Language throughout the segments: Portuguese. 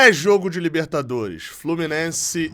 Pré-jogo de Libertadores, Fluminense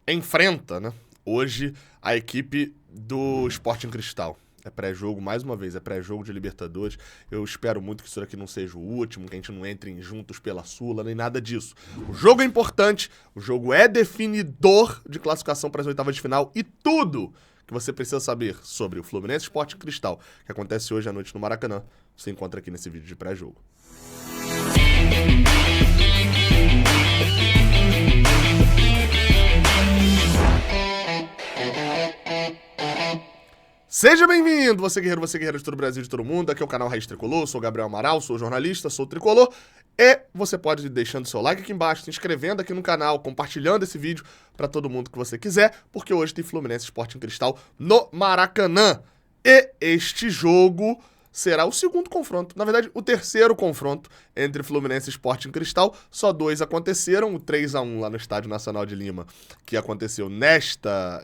enfrenta, né, hoje a equipe do Sporting Cristal. É pré-jogo, mais uma vez, é pré-jogo de Libertadores. Eu espero muito que isso daqui não seja o último, que a gente não entre em juntos pela Sula, nem nada disso. O jogo é importante, o jogo é definidor de classificação para as oitavas de final e tudo que você precisa saber sobre o Fluminense Sporting Cristal, que acontece hoje à noite no Maracanã, você encontra aqui nesse vídeo de pré-jogo. Seja bem-vindo, você guerreiro de todo o Brasil e de todo mundo. Aqui é o canal Raiz Tricolor, sou o Gabriel Amaral, sou jornalista, sou tricolor. E você pode ir deixando seu like aqui embaixo, se inscrevendo aqui no canal, compartilhando esse vídeo para todo mundo que você quiser, porque hoje tem Fluminense Sporting Cristal no Maracanã. E este jogo será o segundo confronto, na verdade o terceiro confronto entre Fluminense e Sporting Cristal. Só dois aconteceram, o 3-1 lá no Estádio Nacional de Lima, que aconteceu nesta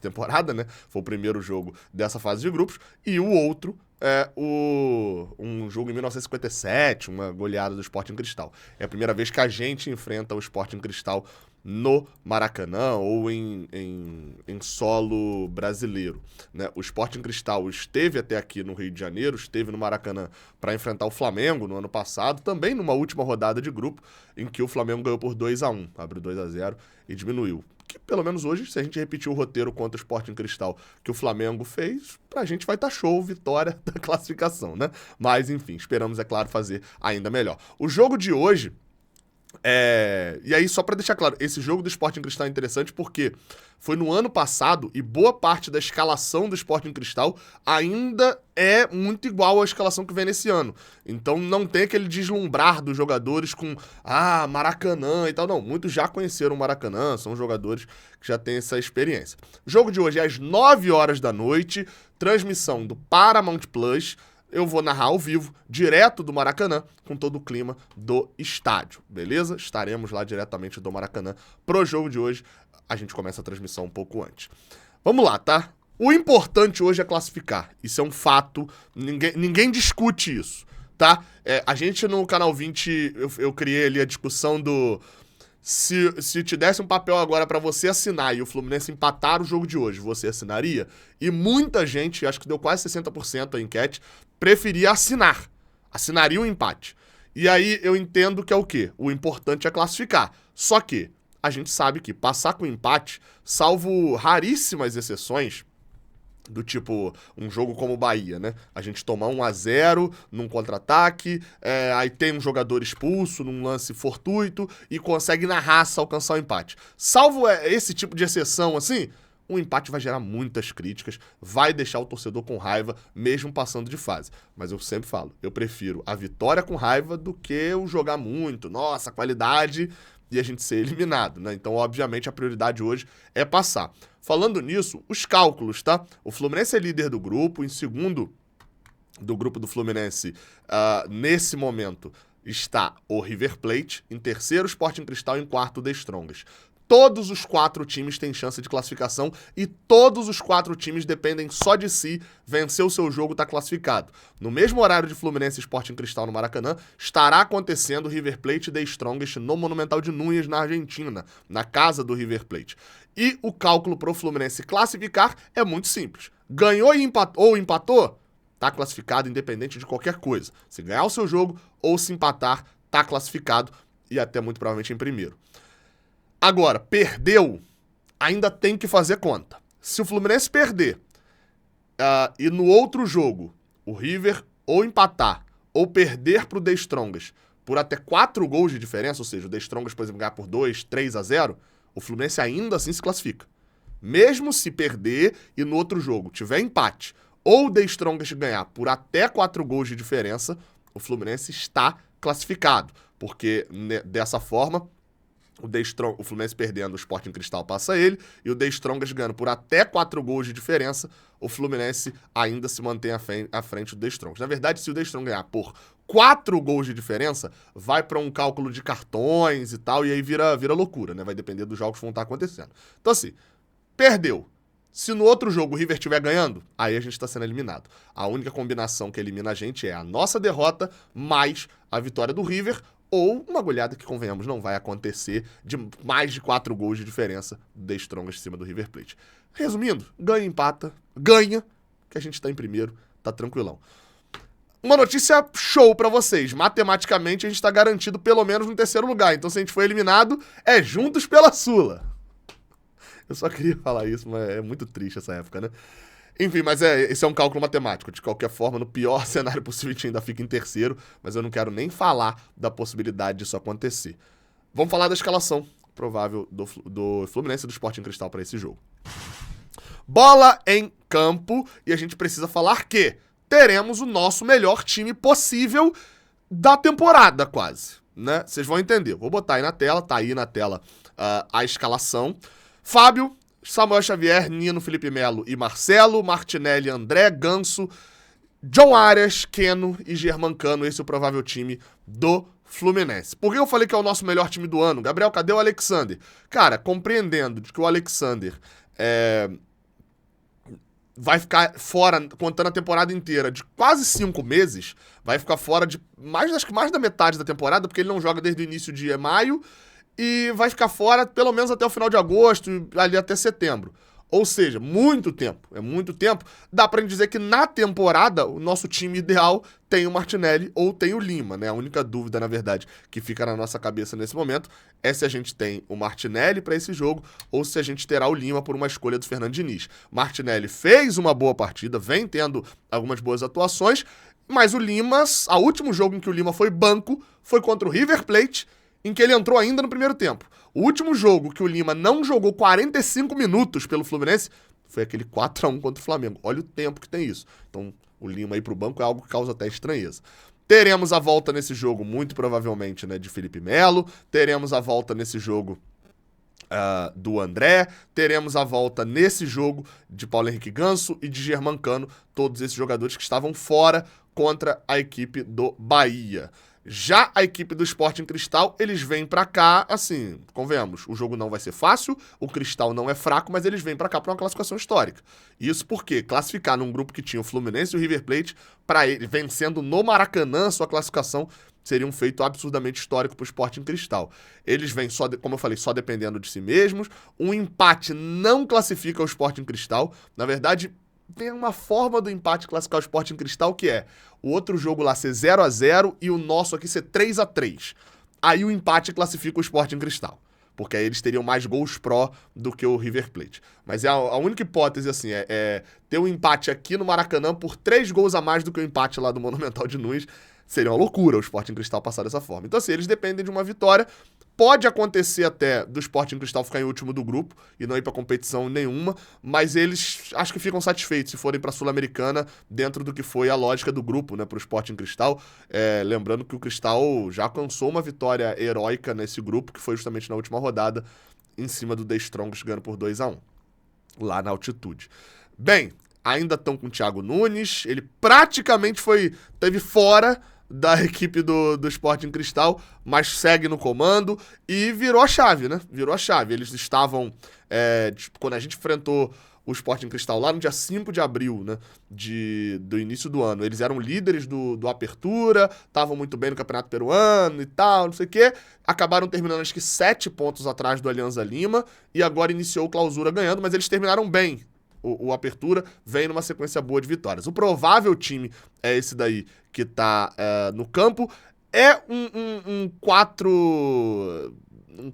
temporada, né? Foi o primeiro jogo dessa fase de grupos, e o outro é um jogo em 1957, uma goleada do Sporting Cristal. É a primeira vez que a gente enfrenta o Sporting Cristal no Maracanã ou em solo brasileiro, né? O Sporting Cristal esteve até aqui no Rio de Janeiro, esteve no Maracanã para enfrentar o Flamengo no ano passado, também numa última rodada de grupo, em que o Flamengo ganhou por 2-1, abriu 2-0 e diminuiu. Que pelo menos hoje, se a gente repetir o roteiro contra o Sporting Cristal que o Flamengo fez, pra gente vai estar show, vitória da classificação, né? Mas enfim, esperamos, é claro, fazer ainda melhor. O jogo de hoje e aí, só pra deixar claro, esse jogo do Sporting Cristal é interessante porque foi no ano passado e boa parte da escalação do Sporting Cristal ainda é muito igual à escalação que vem nesse ano. Então não tem aquele deslumbrar dos jogadores com Maracanã e tal. Não, muitos já conheceram o Maracanã, são jogadores que já têm essa experiência. O jogo de hoje é às 9 horas da noite, transmissão do Paramount Plus. Eu vou narrar ao vivo, direto do Maracanã, com todo o clima do estádio, beleza? Estaremos lá diretamente do Maracanã pro jogo de hoje. A gente começa a transmissão um pouco antes. Vamos lá, tá? O importante hoje é classificar. Isso é um fato, ninguém discute isso, tá? A gente no Canal 20, eu criei ali a discussão do... Se te desse um papel agora pra você assinar e o Fluminense empatar o jogo de hoje, você assinaria? E muita gente, acho que deu quase 60% a enquete, preferia assinaria o empate. E aí eu entendo que é o quê? O importante é classificar. Só que a gente sabe que passar com empate, salvo raríssimas exceções, do tipo, um jogo como o Bahia, né? A gente tomar 1-0 num contra-ataque, aí tem um jogador expulso num lance fortuito e consegue na raça alcançar o empate. Salvo esse tipo de exceção, assim, o empate vai gerar muitas críticas, vai deixar o torcedor com raiva, mesmo passando de fase. Mas eu sempre falo, eu prefiro a vitória com raiva do que o jogar muito, nossa, qualidade, e a gente ser eliminado, né? Então, obviamente, a prioridade hoje é passar. Falando nisso, os cálculos, tá? O Fluminense é líder do grupo, em segundo do grupo do Fluminense, nesse momento, está o River Plate, em terceiro o Sporting Cristal, em quarto o The Strongest. Todos os 4 times têm chance de classificação e todos os 4 times dependem só de si. Vencer o seu jogo, tá classificado. No mesmo horário de Fluminense e Sporting Cristal no Maracanã, estará acontecendo o River Plate e The Strongest no Monumental de Núñez, na Argentina, na casa do River Plate. E o cálculo pro Fluminense classificar é muito simples. Ganhou ou empatou, tá classificado independente de qualquer coisa. Se ganhar o seu jogo ou se empatar, tá classificado e até muito provavelmente em primeiro. Agora, perdeu, ainda tem que fazer conta. Se o Fluminense perder e no outro jogo o River ou empatar ou perder pro The Strongest por até 4 gols de diferença, ou seja, o The Strongest, por exemplo, ganhar por 2-3-0, o Fluminense ainda assim se classifica. Mesmo se perder e no outro jogo tiver empate ou o The Strongest ganhar por até 4 gols de diferença, o Fluminense está classificado, porque dessa forma o Fluminense perdendo, o Sporting Cristal passa ele, e o The Strongest ganhando por até 4 gols de diferença, o Fluminense ainda se mantém à frente do The Strongest. Na verdade, se o The Strongest ganhar por 4 gols de diferença, vai para um cálculo de cartões e tal, e aí vira loucura, né? Vai depender dos jogos que vão estar acontecendo. Então assim, perdeu. Se no outro jogo o River estiver ganhando, aí a gente está sendo eliminado. A única combinação que elimina a gente é a nossa derrota mais a vitória do River ou uma goleada que, convenhamos, não vai acontecer, de mais de 4 gols de diferença do The Strongest em cima do River Plate. Resumindo, ganha, empata, ganha, que a gente tá em primeiro, tá tranquilão. Uma notícia show pra vocês. Matematicamente, a gente tá garantido pelo menos no terceiro lugar. Então, se a gente for eliminado, é juntos pela Sula. Eu só queria falar isso, mas é muito triste essa época, né? Enfim, mas esse é um cálculo matemático. De qualquer forma, no pior cenário possível, a gente ainda fica em terceiro. Mas eu não quero nem falar da possibilidade disso acontecer. Vamos falar da escalação provável do Fluminense e do Sporting Cristal para esse jogo. Bola em campo. E a gente precisa falar que teremos o nosso melhor time possível da temporada, quase, né? Vocês vão entender. Vou botar aí na tela, tá aí na tela a escalação. Fábio, Samuel Xavier, Nino, Felipe Melo e Marcelo, Martinelli, André, Ganso, John Arias, Keno e Germancano. Esse é o provável time do Fluminense. Por que eu falei que é o nosso melhor time do ano? Gabriel, cadê o Alexander? Cara, compreendendo de que o Alexander vai ficar fora, contando a temporada inteira, de quase 5 meses, vai ficar fora de acho que mais da metade da temporada, porque ele não joga desde o início de maio, e vai ficar fora pelo menos até o final de agosto, ali até setembro. Ou seja, muito tempo, é muito tempo. Dá pra gente dizer que na temporada o nosso time ideal tem o Martinelli ou tem o Lima, né? A única dúvida, na verdade, que fica na nossa cabeça nesse momento é se a gente tem o Martinelli pra esse jogo ou se a gente terá o Lima por uma escolha do Fernando Diniz. Martinelli fez uma boa partida, vem tendo algumas boas atuações, mas o Lima, o último jogo em que o Lima foi banco foi contra o River Plate, em que ele entrou ainda no primeiro tempo. O último jogo que o Lima não jogou 45 minutos pelo Fluminense foi aquele 4-1 contra o Flamengo. Olha o tempo que tem isso. Então, o Lima ir pro banco é algo que causa até estranheza. Teremos a volta nesse jogo, muito provavelmente, né, de Felipe Melo. Teremos a volta nesse jogo do André. Teremos a volta nesse jogo de Paulo Henrique Ganso e de Germancano. Todos esses jogadores que estavam fora contra a equipe do Bahia. Já a equipe do Sporting Cristal, eles vêm pra cá, assim, convenhamos, o jogo não vai ser fácil, o Cristal não é fraco, mas eles vêm pra cá pra uma classificação histórica. Isso porque classificar num grupo que tinha o Fluminense e o River Plate, pra ele, vencendo no Maracanã sua classificação, seria um feito absurdamente histórico pro Sporting Cristal. Eles vêm, como eu falei, só dependendo de si mesmos. Um empate não classifica o Sporting Cristal. Na verdade, tem uma forma do empate classificar o Sporting Cristal, que é o outro jogo lá ser 0-0 e o nosso aqui ser 3-3. Aí o empate classifica o Sporting Cristal, porque aí eles teriam mais gols pró do que o River Plate. Mas a única hipótese, assim, é ter um empate aqui no Maracanã por 3 gols a mais do que o empate lá do Monumental de Nunes. Seria uma loucura o Sporting Cristal passar dessa forma. Então, assim, eles dependem de uma vitória. Pode acontecer até do Sporting Cristal ficar em último do grupo e não ir pra competição nenhuma, mas eles acho que ficam satisfeitos se forem pra Sul-Americana dentro do que foi a lógica do grupo, né, pro Sporting Cristal. Lembrando que o Cristal já alcançou uma vitória heróica nesse grupo, que foi justamente na última rodada, em cima do The Strongest, ganhando por 2-1, lá na altitude. Bem, ainda estão com o Thiago Nunes, ele praticamente teve fora da equipe do Sporting Cristal, mas segue no comando e virou a chave, né? Virou a chave. Eles estavam, quando a gente enfrentou o Sporting Cristal lá no dia 5 de abril, né, do início do ano, eles eram líderes do Apertura, estavam muito bem no Campeonato Peruano e tal, não sei o quê, acabaram terminando acho que 7 pontos atrás do Alianza Lima e agora iniciou o Clausura ganhando, mas eles terminaram bem. O Apertura vem numa sequência boa de vitórias. O provável time é esse daí que tá no campo. É um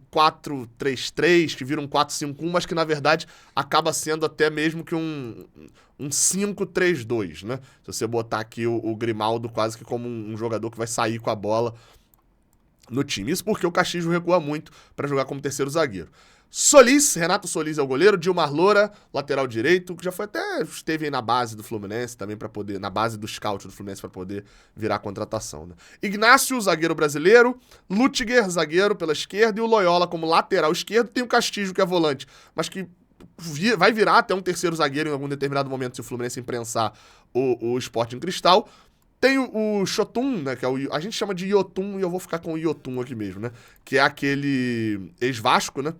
4-3-3, que vira um 4-5-1, mas que na verdade acaba sendo até mesmo que um 5-3-2, né? Se você botar aqui o Grimaldo quase que como um jogador que vai sair com a bola no time. Isso porque o Castillo recua muito para jogar como terceiro zagueiro. Renato Solis é o goleiro, Dilmar Loura, lateral direito, que já esteve aí na base do Fluminense também para poder, na base do scout do Fluminense para poder virar contratação, né? Ignácio, zagueiro brasileiro, Lutiger, zagueiro pela esquerda e o Loyola como lateral esquerdo, tem o Castillo que é volante, mas que vai virar até um terceiro zagueiro em algum determinado momento se o Fluminense imprensar o Sporting Cristal. Tem o Chotun, né, que a gente chama de Yotun, e eu vou ficar com o Yotun aqui mesmo, né, que é aquele ex-Vasco, né,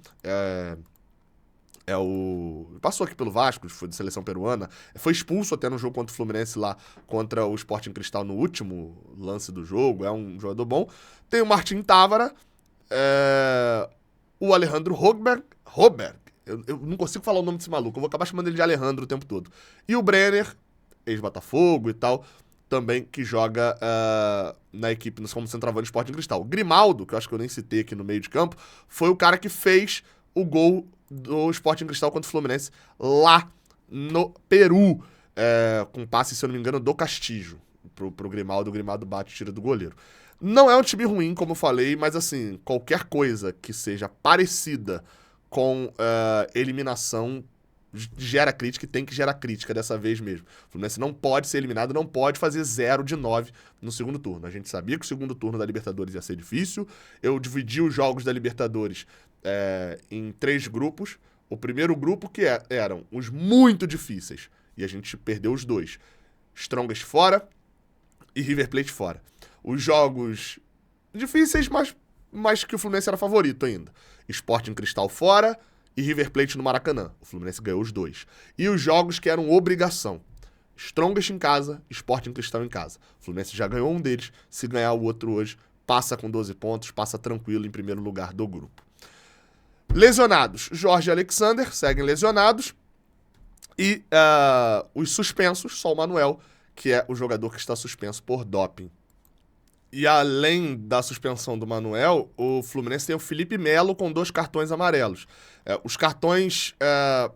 Passou aqui pelo Vasco, foi de seleção peruana. Foi expulso até no jogo contra o Fluminense lá, contra o Sporting Cristal no último lance do jogo. É um jogador bom. Tem o Martin Távora, o Alejandro Rogberg. Eu não consigo falar o nome desse maluco, eu vou acabar chamando ele de Alejandro o tempo todo. E o Brenner, ex-Botafogo e tal, também que joga na equipe como centroavante do Sporting Cristal. O Grimaldo, que eu acho que eu nem citei aqui no meio de campo, foi o cara que fez o gol do Sporting Cristal contra o Fluminense lá no Peru, com passe, se eu não me engano, do Castillo pro Grimaldo. O Grimaldo bate e tira do goleiro. Não é um time ruim, como eu falei, mas assim, qualquer coisa que seja parecida com eliminação gera crítica e tem que gerar crítica dessa vez mesmo. O Fluminense não pode ser eliminado, não pode fazer 0-9 no segundo turno. A gente sabia que o segundo turno da Libertadores ia ser difícil. Eu dividi os jogos da Libertadores em 3 grupos. O primeiro grupo que eram os muito difíceis, e a gente perdeu os 2. Strongest fora e River Plate fora. Os jogos difíceis, mas que o Fluminense era favorito ainda. Sporting Cristal fora e River Plate no Maracanã. O Fluminense ganhou os 2. E os jogos que eram obrigação. Strongest em casa, Sporting Cristal em casa. O Fluminense já ganhou um deles. Se ganhar o outro hoje, passa com 12 pontos, passa tranquilo em primeiro lugar do grupo. Lesionados. Jorge e Alexander seguem lesionados. E os suspensos, só o Manuel, que é o jogador que está suspenso por doping. E além da suspensão do Manuel, o Fluminense tem o Felipe Melo com 2 cartões amarelos. Os cartões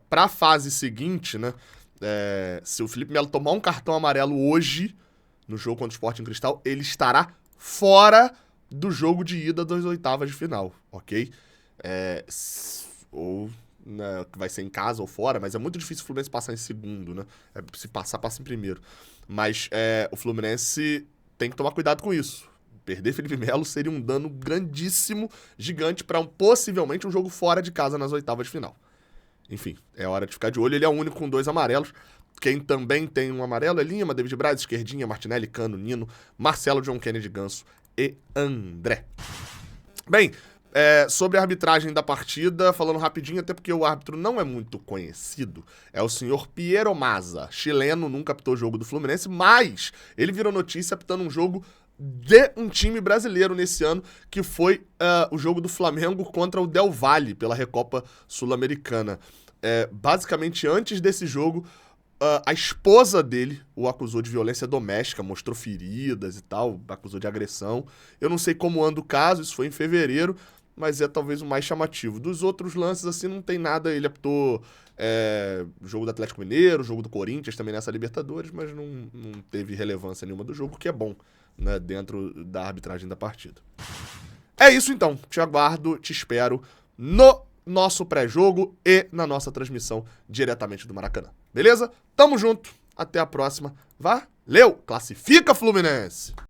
para a fase seguinte, né? Se o Felipe Melo tomar um cartão amarelo hoje, no jogo contra o Sporting Cristal, ele estará fora do jogo de ida das oitavas de final, ok? Ou que vai ser em casa ou fora, mas é muito difícil o Fluminense passar em segundo, né? Se passar, passa em primeiro. Mas o Fluminense tem que tomar cuidado com isso. Perder Felipe Melo seria um dano grandíssimo, gigante, para possivelmente um jogo fora de casa nas oitavas de final. Enfim, é hora de ficar de olho. Ele é o único com 2 amarelos. Quem também tem um amarelo é Lima, David Braz, Esquerdinha, Martinelli, Cano, Nino, Marcelo, John Kennedy, Ganso e André. Bem, sobre a arbitragem da partida, falando rapidinho, até porque o árbitro não é muito conhecido, é o senhor Piero Mazza, chileno, nunca apitou o jogo do Fluminense, mas ele virou notícia apitando um jogo de um time brasileiro nesse ano, que foi o jogo do Flamengo contra o Del Valle, pela Recopa Sul-Americana. Basicamente, antes desse jogo, a esposa dele o acusou de violência doméstica, mostrou feridas e tal, acusou de agressão. Eu não sei como anda o caso, isso foi em fevereiro, mas é talvez o mais chamativo. Dos outros lances, assim, não tem nada. Ele apitou jogo do Atlético Mineiro, jogo do Corinthians também nessa Libertadores, mas não teve relevância nenhuma do jogo, que é bom, né, dentro da arbitragem da partida. É isso então, te aguardo, te espero no nosso pré-jogo e na nossa transmissão diretamente do Maracanã. Beleza? Tamo junto, até a próxima. Valeu! Classifica, Fluminense!